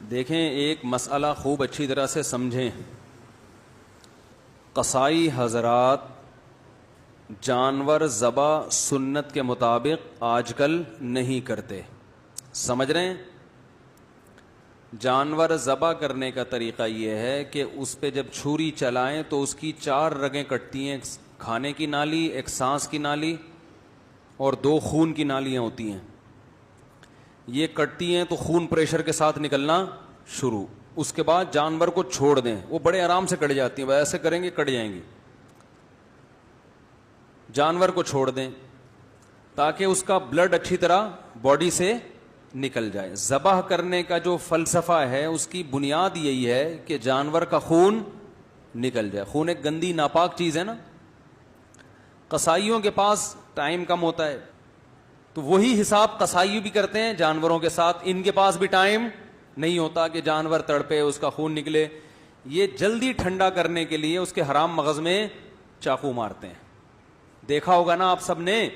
دیکھیں ایک مسئلہ خوب اچھی طرح سے سمجھیں. قصائی حضرات جانور ذبح سنت کے مطابق آج کل نہیں کرتے. سمجھ رہے ہیں؟ جانور ذبح کرنے کا طریقہ یہ ہے کہ اس پہ جب چھری چلائیں تو اس کی 4 رگیں کٹتی ہیں. ایک کھانے کی نالی, ایک سانس کی نالی اور 2 خون کی نالیاں ہوتی ہیں. یہ کٹتی ہیں تو خون پریشر کے ساتھ نکلنا شروع. اس کے بعد جانور کو چھوڑ دیں, وہ بڑے آرام سے کٹ جاتی ہیں. وہ ایسے کریں گے کٹ جائیں گی. جانور کو چھوڑ دیں تاکہ اس کا بلڈ اچھی طرح باڈی سے نکل جائے. ذبح کرنے کا جو فلسفہ ہے اس کی بنیاد یہی ہے کہ جانور کا خون نکل جائے. خون ایک گندی ناپاک چیز ہے نا. قصائیوں کے پاس ٹائم کم ہوتا ہے تو وہی حساب قصائی بھی کرتے ہیں جانوروں کے ساتھ. ان کے پاس بھی ٹائم نہیں ہوتا کہ جانور تڑپے, اس کا خون نکلے. یہ جلدی ٹھنڈا کرنے کے لیے اس کے حرام مغز میں چاقو مارتے ہیں. دیکھا ہوگا نا آپ سب نے,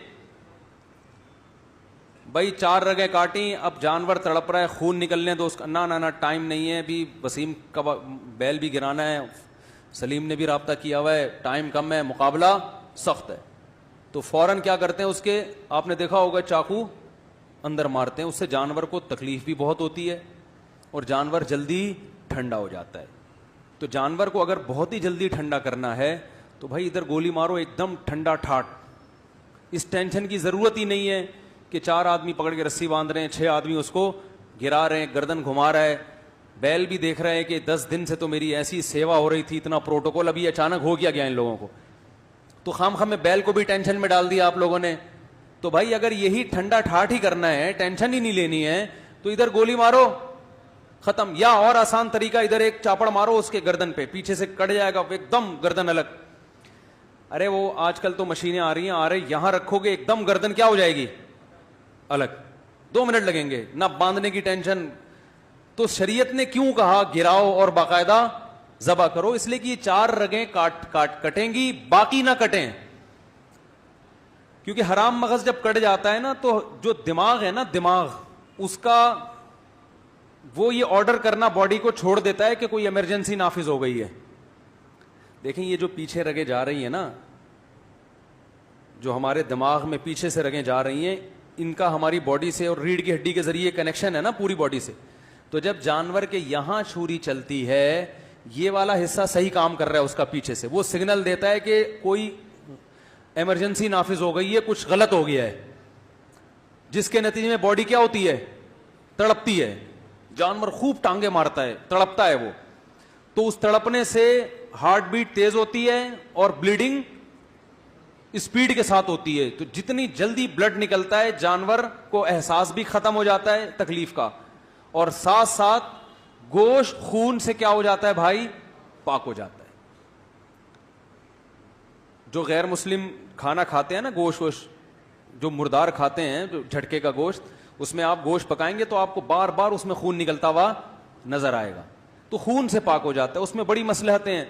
بھائی 4 رگیں کاٹیں, اب جانور تڑپ رہا ہے, خون نکلنے تو اس کا نہ ٹائم نہیں ہے, ابھی وسیم کا بیل بھی گرانا ہے, سلیم نے بھی رابطہ کیا ہوا ہے, ٹائم کم ہے, مقابلہ سخت ہے. تو فوراً کیا کرتے ہیں, اس کے آپ نے دیکھا ہوگا چاقو اندر مارتے ہیں. اس سے جانور کو تکلیف بھی بہت ہوتی ہے اور جانور جلدی ٹھنڈا ہو جاتا ہے. تو جانور کو اگر بہت ہی جلدی ٹھنڈا کرنا ہے تو بھائی ادھر گولی مارو ایک دم ٹھنڈا ٹھاٹ. اس ٹینشن کی ضرورت ہی نہیں ہے کہ 4 آدمی پکڑ کے رسی باندھ رہے ہیں, 6 آدمی اس کو گرا رہے ہیں, گردن گھما رہا ہے. بیل بھی دیکھ رہے ہیں کہ 10 دن سے تو میری ایسی سیوا ہو رہی تھی, اتنا پروٹوکول, ابھی اچانک ہو گیا ان لوگوں کو. تو خام میں بیل کو بھی ٹینشن میں ڈال دیا آپ لوگوں نے. تو بھائی اگر یہی ٹھنڈا ٹھاٹ ہی کرنا ہے, ٹینشن ہی نہیں لینی ہے, تو ادھر گولی مارو ختم. یا اور آسان طریقہ, ادھر ایک چاپڑ مارو اس کے گردن پہ, پیچھے سے کٹ جائے گا ایک دم گردن الگ. ارے وہ آج کل تو مشینیں آ رہی ہیں, یہاں رکھو گے ایک دم گردن کیا ہو جائے گی الگ, 2 منٹ لگیں گے, نہ باندھنے کی ٹینشن. تو شریعت نے کیوں کہا گراؤ اور باقاعدہ ذبح کرو؟ اس لیے کہ یہ 4 رگیں کٹیں گی, باقی نہ کٹیں. کیونکہ حرام مغز جب کٹ جاتا ہے نا تو جو دماغ ہے نا, دماغ اس کا وہ یہ آرڈر کرنا باڈی کو چھوڑ دیتا ہے کہ کوئی ایمرجنسی نافذ ہو گئی ہے. دیکھیں یہ جو پیچھے رگیں جا رہی ہیں نا, جو ہمارے دماغ میں پیچھے سے رگیں جا رہی ہیں, ان کا ہماری باڈی سے اور ریڑھ کی ہڈی کے ذریعے کنیکشن ہے نا پوری باڈی سے. تو جب جانور کے یہاں چھری چلتی ہے, یہ والا حصہ صحیح کام کر رہا ہے اس کا پیچھے سے, وہ سگنل دیتا ہے کہ کوئی ایمرجنسی نافذ ہو گئی ہے, کچھ غلط ہو گیا ہے, جس کے نتیجے میں باڈی کیا ہوتی ہے, تڑپتی ہے. جانور خوب ٹانگے مارتا ہے, تڑپتا ہے وہ. تو اس تڑپنے سے ہارٹ بیٹ تیز ہوتی ہے اور بلیڈنگ اسپیڈ کے ساتھ ہوتی ہے. تو جتنی جلدی بلڈ نکلتا ہے جانور کو احساس بھی ختم ہو جاتا ہے تکلیف کا, اور ساتھ ساتھ گوشت خون سے کیا ہو جاتا ہے بھائی, پاک ہو جاتا ہے. جو غیر مسلم کھانا کھاتے ہیں نا, گوشت جو مردار کھاتے ہیں, جو جھٹکے کا گوشت, اس میں آپ گوشت پکائیں گے تو آپ کو بار بار اس میں خون نکلتا ہوا نظر آئے گا. تو خون سے پاک ہو جاتا ہے. اس میں بڑی مصلحتیں ہیں.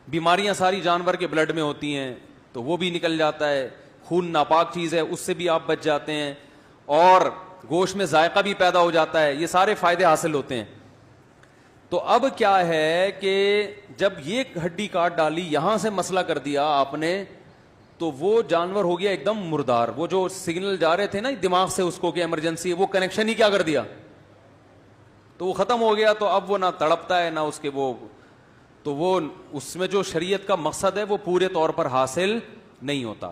بیماریاں ساری جانور کے بلڈ میں ہوتی ہیں تو وہ بھی نکل جاتا ہے. خون ناپاک چیز ہے, اس سے بھی آپ بچ جاتے ہیں, اور گوشت میں ذائقہ بھی پیدا ہو جاتا ہے. یہ سارے فائدے حاصل ہوتے ہیں. تو اب کیا ہے کہ جب یہ ہڈی کاٹ ڈالی, یہاں سے مسئلہ کر دیا آپ نے, تو وہ جانور ہو گیا ایک دم مردار. وہ جو سگنل جا رہے تھے نا دماغ سے اس کو کہ ایمرجنسی, وہ کنیکشن ہی کیا کر دیا, تو وہ ختم ہو گیا. تو اب وہ نہ تڑپتا ہے نہ اس کے وہ, تو وہ اس میں جو شریعت کا مقصد ہے وہ پورے طور پر حاصل نہیں ہوتا.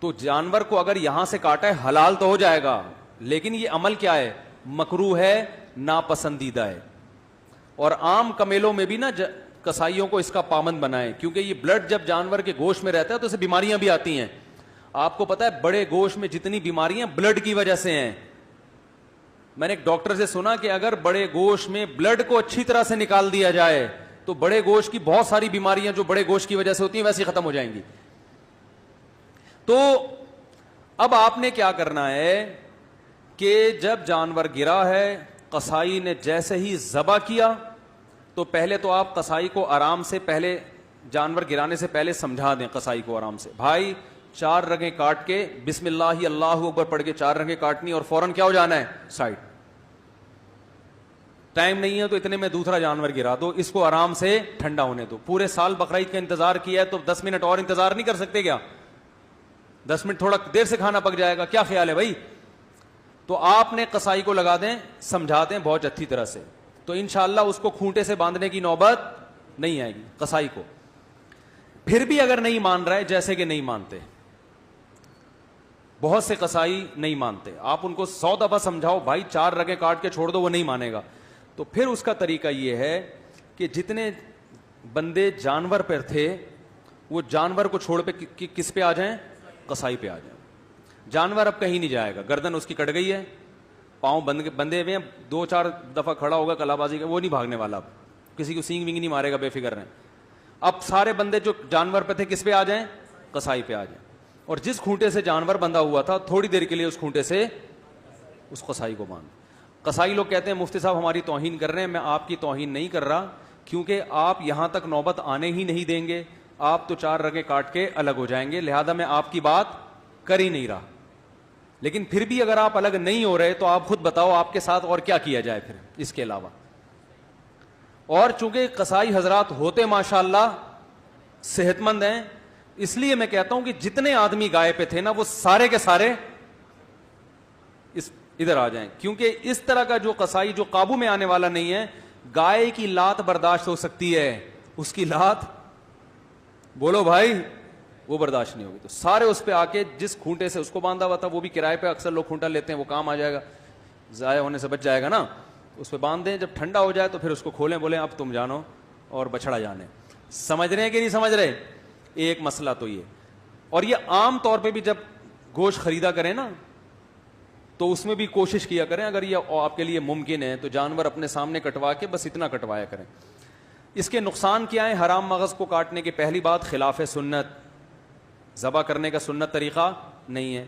تو جانور کو اگر یہاں سے کاٹا ہے حلال تو ہو جائے گا, لیکن یہ عمل کیا ہے, مکروہ ہے, ناپسندیدہ ہے. اور عام کمیلوں میں بھی نا کسائیوں کو اس کا پابند بنائے, کیونکہ یہ بلڈ جب جانور کے گوشت میں رہتا ہے تو اسے بیماریاں بھی آتی ہیں. آپ کو پتا ہے بڑے گوشت میں جتنی بیماریاں بلڈ کی وجہ سے ہیں. میں نے ایک ڈاکٹر سے سنا کہ اگر بڑے گوشت میں بلڈ کو اچھی طرح سے نکال دیا جائے تو بڑے گوشت کی بہت ساری بیماریاں جو بڑے گوشت کی وجہ سے ہوتی ہیں ویسے ختم ہو جائیں گی. تو اب آپ نے کیا کرنا ہے کہ جب جانور گرا ہے, قصائی نے جیسے ہی ذبح کیا, تو پہلے تو آپ قصائی کو آرام سے, پہلے جانور گرانے سے پہلے سمجھا دیں قصائی کو آرام سے, بھائی 4 رگیں کاٹ کے بسم اللہ اللہ اکبر پڑھ کے 4 رگیں کاٹنی, اور فوراً کیا ہو جانا ہے, سائڈ. ٹائم نہیں ہے تو اتنے میں دوسرا جانور گرا دو, اس کو آرام سے ٹھنڈا ہونے دو. پورے سال بقرعید کا انتظار کیا ہے تو 10 منٹ اور انتظار نہیں کر سکتے کیا؟ 10 منٹ تھوڑا دیر سے کھانا پک جائے گا, کیا خیال ہے بھائی؟ تو آپ نے قصائی کو لگا دیں, سمجھا دیں بہت اچھی طرح سے, تو انشاءاللہ اس کو کھونٹے سے باندھنے کی نوبت نہیں آئے گی قصائی کو. پھر بھی اگر نہیں مان رہا ہے, جیسے کہ نہیں مانتے, بہت سے قصائی نہیں مانتے, آپ ان کو 100 دفعہ سمجھاؤ بھائی 4 رگیں کاٹ کے چھوڑ دو, وہ نہیں مانے گا. تو پھر اس کا طریقہ یہ ہے کہ جتنے بندے جانور پر تھے وہ جانور کو چھوڑ پہ کس پہ آ جائیں؟ قصائی پہ آ جائیں. جانور اب کہیں نہیں جائے گا, گردن اس کی کٹ گئی ہے, پاؤں بندے ہوئے ہیں, 2-4 دفعہ کھڑا ہوگا کلا بازی کا, وہ نہیں بھاگنے والا, اب کسی کو سینگ وینگ نہیں مارے گا, بے فکر رہیں. اب سارے بندے جو جانور پہ تھے کس پہ آ جائیں؟ قصائی پہ آ جائیں. اور جس کھونٹے سے جانور بندھا ہوا تھا تھوڑی دیر کے لیے اس کھونٹے سے اس قصائی کو باندھ. قصائی لوگ کہتے ہیں مفتی صاحب ہماری توہین کر رہے ہیں. میں آپ کی توہین نہیں کر رہا, کیونکہ آپ یہاں تک نوبت آنے ہی نہیں دیں گے, آپ تو 4 رگیں کاٹ کے الگ ہو جائیں گے, لہذا میں آپ کی بات کر ہی نہیں رہا. لیکن پھر بھی اگر آپ الگ نہیں ہو رہے تو آپ خود بتاؤ آپ کے ساتھ اور کیا کیا جائے پھر اس کے علاوہ. اور چونکہ قصائی حضرات ہوتے ماشاءاللہ صحت مند ہیں, اس لیے میں کہتا ہوں کہ جتنے آدمی گائے پہ تھے نا وہ سارے کے سارے ادھر آ جائیں, کیونکہ اس طرح کا جو قصائی جو قابو میں آنے والا نہیں ہے. گائے کی لات برداشت ہو سکتی ہے, اس کی لات بولو بھائی وہ برداشت نہیں ہوگی. تو سارے اس پہ آ کے جس کھونٹے سے اس کو باندھا ہوا تھا, وہ بھی کرائے پہ اکثر لوگ کھونٹا لیتے ہیں, وہ کام آ جائے گا, ضائع ہونے سے بچ جائے گا نا, اس پہ باندھ دیں. جب ٹھنڈا ہو جائے تو پھر اس کو کھولیں, بولیں اب تم جانو اور بچڑا جانے. سمجھ رہے ہیں کہ نہیں سمجھ رہے؟ ایک مسئلہ تو یہ. اور یہ عام طور پہ بھی جب گوشت خریدا کریں نا تو اس میں بھی کوشش کیا کریں, اگر یہ آپ کے لیے ممکن ہے تو جانور اپنے سامنے کٹوا کے بس اتنا کٹوایا کریں. اس کے نقصان کیا ہیں؟ حرام مغز کو کاٹنے کی پہلی بات خلاف سنت, ذبح کرنے کا سنت طریقہ نہیں ہے.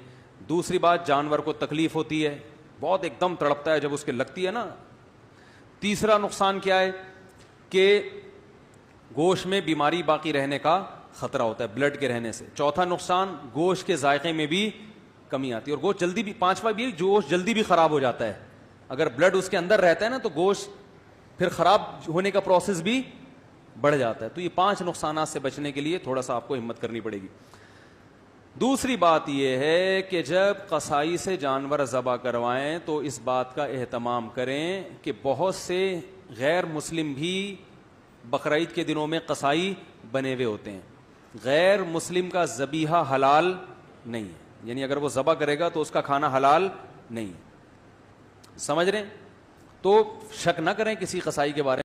دوسری بات جانور کو تکلیف ہوتی ہے, بہت ایک دم تڑپتا ہے جب اس کے لگتی ہے نا. تیسرا نقصان کیا ہے کہ گوشت میں بیماری باقی رہنے کا خطرہ ہوتا ہے بلڈ کے رہنے سے. چوتھا نقصان گوشت کے ذائقے میں بھی کمی آتی ہے, اور گوشت جلدی بھی, پانچواں بھی گوشت جلدی بھی خراب ہو جاتا ہے. اگر بلڈ اس کے اندر رہتا ہے نا تو گوشت پھر خراب ہونے کا پروسیس بھی بڑھ جاتا ہے. تو یہ 5 نقصانات سے بچنے کے لیے تھوڑا سا آپ کو ہمت کرنی پڑے گی. دوسری بات یہ ہے کہ جب قصائی سے جانور ذبح کروائیں تو اس بات کا اہتمام کریں کہ بہت سے غیر مسلم بھی بقرعید کے دنوں میں قصائی بنے ہوئے ہوتے ہیں. غیر مسلم کا ذبیحہ حلال نہیں ہے, یعنی اگر وہ ذبح کرے گا تو اس کا کھانا حلال نہیں ہے. سمجھ رہے ہیں؟ تو شک نہ کریں کسی قصائی کے بارے میں.